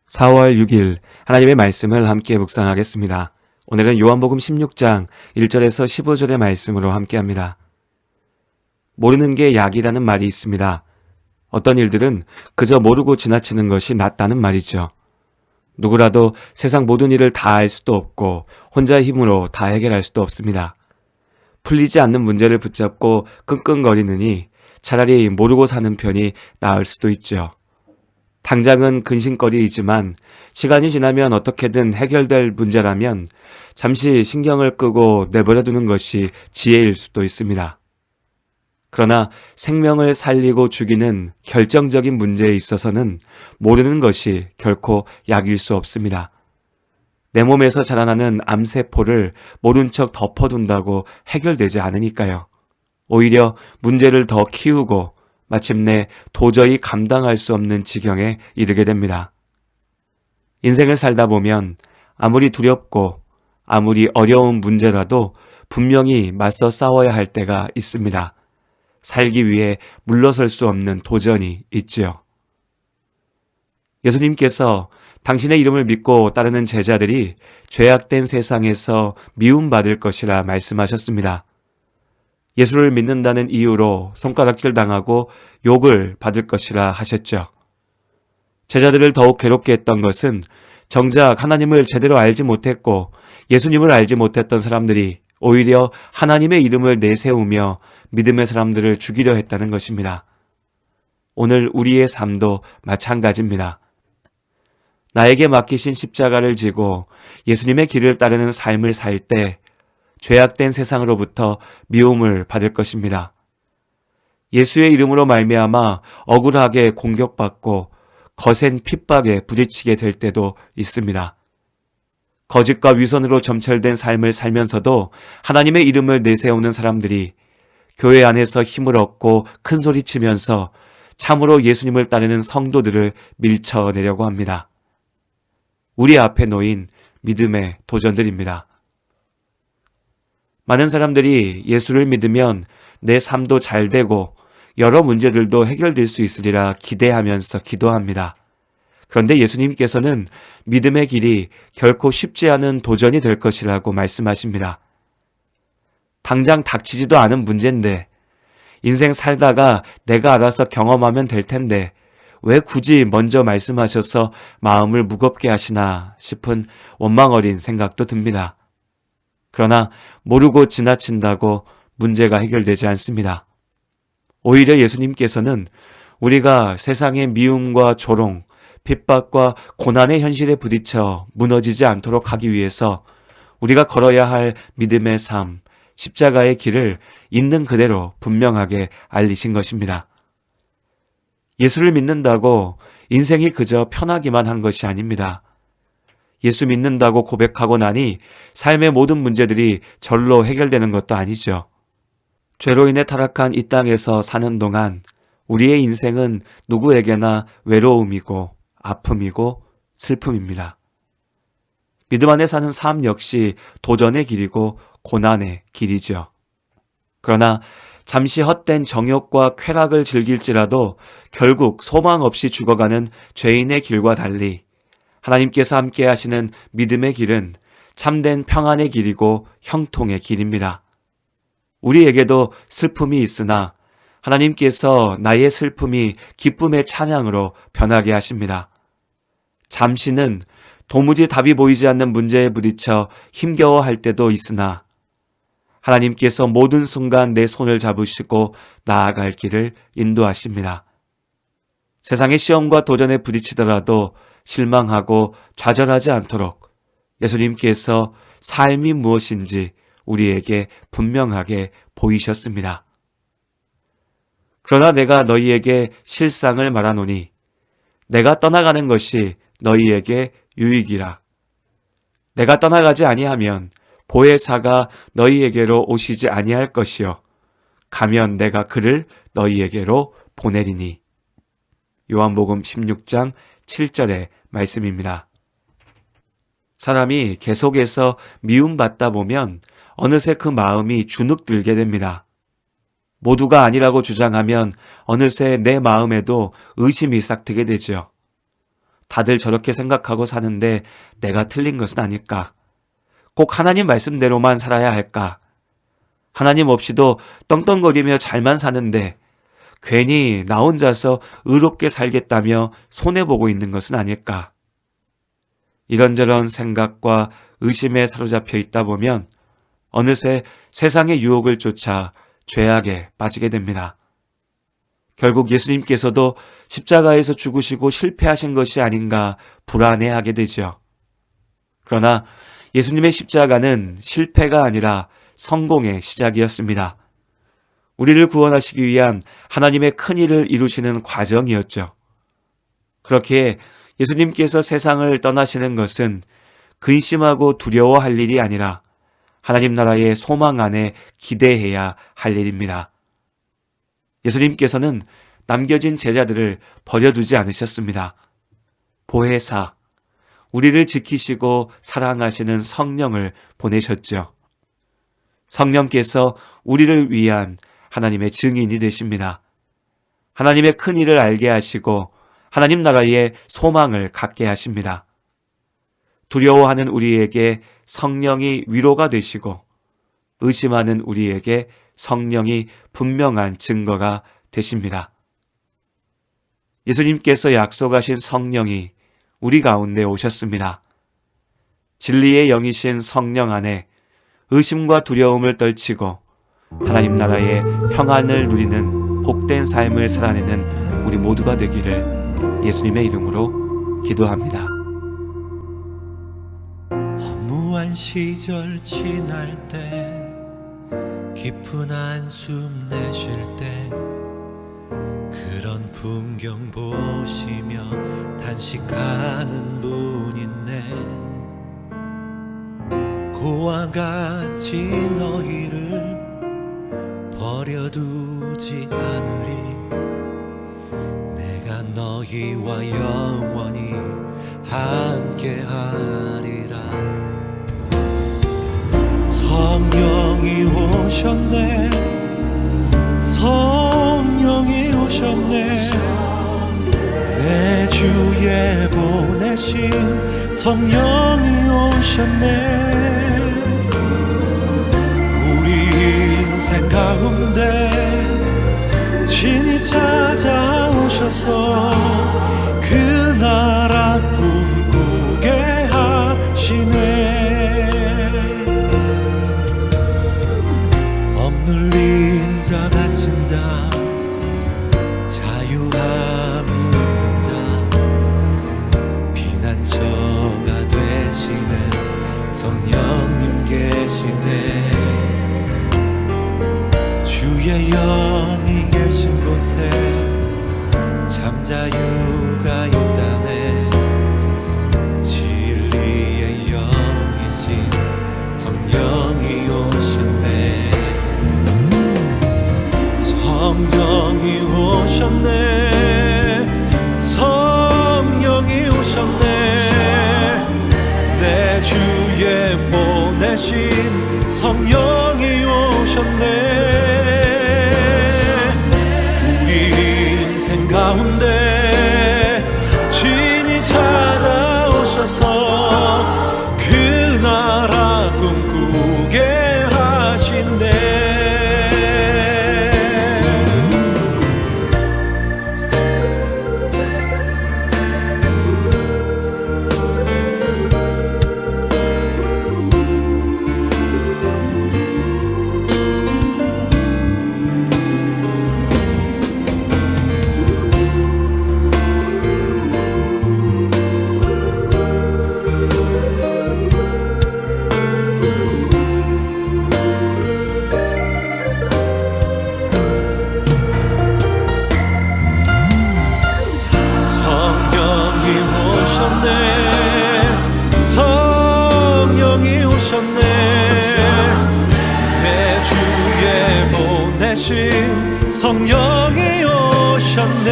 4월 6일 하나님의 말씀을 함께 묵상하겠습니다. 오늘은 요한복음 16장 1절에서 15절의 말씀으로 함께합니다. 모르는 게 약이라는 말이 있습니다. 어떤 일들은 그저 모르고 지나치는 것이 낫다는 말이죠. 누구라도 세상 모든 일을 다 알 수도 없고 혼자의 힘으로 다 해결할 수도 없습니다. 풀리지 않는 문제를 붙잡고 끙끙거리느니 차라리 모르고 사는 편이 나을 수도 있죠. 당장은 근심거리이지만 시간이 지나면 어떻게든 해결될 문제라면 잠시 신경을 끄고 내버려두는 것이 지혜일 수도 있습니다. 그러나 생명을 살리고 죽이는 결정적인 문제에 있어서는 모르는 것이 결코 약일 수 없습니다. 내 몸에서 자라나는 암세포를 모른 척 덮어둔다고 해결되지 않으니까요. 오히려 문제를 더 키우고 마침내 도저히 감당할 수 없는 지경에 이르게 됩니다. 인생을 살다 보면 아무리 두렵고 아무리 어려운 문제라도 분명히 맞서 싸워야 할 때가 있습니다. 살기 위해 물러설 수 없는 도전이 있지요. 예수님께서 당신의 이름을 믿고 따르는 제자들이 죄악된 세상에서 미움받을 것이라 말씀하셨습니다. 예수를 믿는다는 이유로 손가락질 당하고 욕을 받을 것이라 하셨죠. 제자들을 더욱 괴롭게 했던 것은 정작 하나님을 제대로 알지 못했고 예수님을 알지 못했던 사람들이 오히려 하나님의 이름을 내세우며 믿음의 사람들을 죽이려 했다는 것입니다. 오늘 우리의 삶도 마찬가지입니다. 나에게 맡기신 십자가를 지고 예수님의 길을 따르는 삶을 살 때 죄악된 세상으로부터 미움을 받을 것입니다. 예수의 이름으로 말미암아 억울하게 공격받고 거센 핍박에 부딪히게 될 때도 있습니다. 거짓과 위선으로 점철된 삶을 살면서도 하나님의 이름을 내세우는 사람들이 교회 안에서 힘을 얻고 큰 소리치면서 참으로 예수님을 따르는 성도들을 밀쳐내려고 합니다. 우리 앞에 놓인 믿음의 도전들입니다. 많은 사람들이 예수를 믿으면 내 삶도 잘 되고 여러 문제들도 해결될 수 있으리라 기대하면서 기도합니다. 그런데 예수님께서는 믿음의 길이 결코 쉽지 않은 도전이 될 것이라고 말씀하십니다. 당장 닥치지도 않은 문제인데 인생 살다가 내가 알아서 경험하면 될 텐데 왜 굳이 먼저 말씀하셔서 마음을 무겁게 하시나 싶은 원망 어린 생각도 듭니다. 그러나 모르고 지나친다고 문제가 해결되지 않습니다. 오히려 예수님께서는 우리가 세상의 미움과 조롱, 핍박과 고난의 현실에 부딪혀 무너지지 않도록 하기 위해서 우리가 걸어야 할 믿음의 삶, 십자가의 길을 있는 그대로 분명하게 알리신 것입니다. 예수를 믿는다고 인생이 그저 편하기만 한 것이 아닙니다. 예수 믿는다고 고백하고 나니 삶의 모든 문제들이 절로 해결되는 것도 아니죠. 죄로 인해 타락한 이 땅에서 사는 동안 우리의 인생은 누구에게나 외로움이고 아픔이고 슬픔입니다. 믿음 안에 사는 삶 역시 도전의 길이고 고난의 길이죠. 그러나 잠시 헛된 정욕과 쾌락을 즐길지라도 결국 소망 없이 죽어가는 죄인의 길과 달리 하나님께서 함께 하시는 믿음의 길은 참된 평안의 길이고 형통의 길입니다. 우리에게도 슬픔이 있으나 하나님께서 나의 슬픔이 기쁨의 찬양으로 변하게 하십니다. 잠시는 도무지 답이 보이지 않는 문제에 부딪혀 힘겨워할 때도 있으나 하나님께서 모든 순간 내 손을 잡으시고 나아갈 길을 인도하십니다. 세상의 시험과 도전에 부딪히더라도 실망하고 좌절하지 않도록 예수님께서 삶이 무엇인지 우리에게 분명하게 보이셨습니다. 그러나 내가 너희에게 실상을 말하노니 내가 떠나가는 것이 너희에게 유익이라. 내가 떠나가지 아니하면 보혜사가 너희에게로 오시지 아니할 것이요 가면 내가 그를 너희에게로 보내리니. 요한복음 16장 7절의 말씀입니다. 사람이 계속해서 미움받다 보면 어느새 그 마음이 주눅들게 됩니다. 모두가 아니라고 주장하면 어느새 내 마음에도 의심이 싹트게 되죠. 다들 저렇게 생각하고 사는데 내가 틀린 것은 아닐까? 꼭 하나님 말씀대로만 살아야 할까? 하나님 없이도 떵떵거리며 잘만 사는데 괜히 나 혼자서 의롭게 살겠다며 손해보고 있는 것은 아닐까? 이런저런 생각과 의심에 사로잡혀 있다 보면 어느새 세상의 유혹을 쫓아 죄악에 빠지게 됩니다. 결국 예수님께서도 십자가에서 죽으시고 실패하신 것이 아닌가 불안해하게 되죠. 그러나 예수님의 십자가는 실패가 아니라 성공의 시작이었습니다. 우리를 구원하시기 위한 하나님의 큰 일을 이루시는 과정이었죠. 그렇기에 예수님께서 세상을 떠나시는 것은 근심하고 두려워할 일이 아니라 하나님 나라의 소망 안에 기대해야 할 일입니다. 예수님께서는 남겨진 제자들을 버려두지 않으셨습니다. 보혜사, 우리를 지키시고 사랑하시는 성령을 보내셨죠. 성령께서 우리를 위한 하나님의 증인이 되십니다. 하나님의 큰 일을 알게 하시고 하나님 나라의 소망을 갖게 하십니다. 두려워하는 우리에게 성령이 위로가 되시고 의심하는 우리에게 성령이 분명한 증거가 되십니다. 예수님께서 약속하신 성령이 우리 가운데 오셨습니다. 진리의 영이신 성령 안에 의심과 두려움을 떨치고 하나님 나라의 평안을 누리는 복된 삶을 살아내는 우리 모두가 되기를 예수님의 이름으로 기도합니다. 허무한 시절 지날 때 깊은 한숨 내쉴 때 그런 풍경 보시며 단식하는 분 있네. 고와 같이 너희를 버려두지 않으리. 내가 너희와 영원히 함께하리라. 성령이 오셨네. 성령이 오셨네. 내 주에 보내신 성령이 오셨네. 우리 인생 가운데 친히 찾아오셔서 그 나라 꿈꾸게 하시네. 억눌린 자 갇힌 자 자유함이 없는 자 피난처가 되시는 성령님 계시네. 주의 영이 계신 곳에 잠자유가 있다네. 진리의 영이신 성령이 오셨네. 성령이 오셨네. 성령이 오셨네. 내 주에 보내신 성령이 오셨네. 우리 인생 가운데 친히 찾아오셔서 그 나라 꿈꾸게 하신대. 성령이 오셨네. 내 주에 보내신 성령이 오셨네.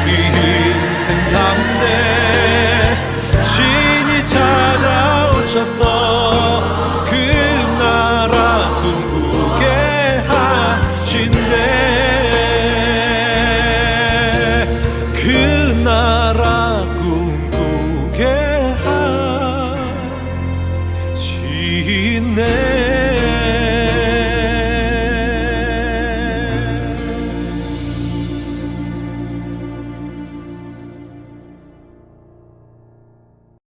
우리 인생 가운데 친히 찾아오셔서 그 나라 꿈꾸게 하신대. 그 내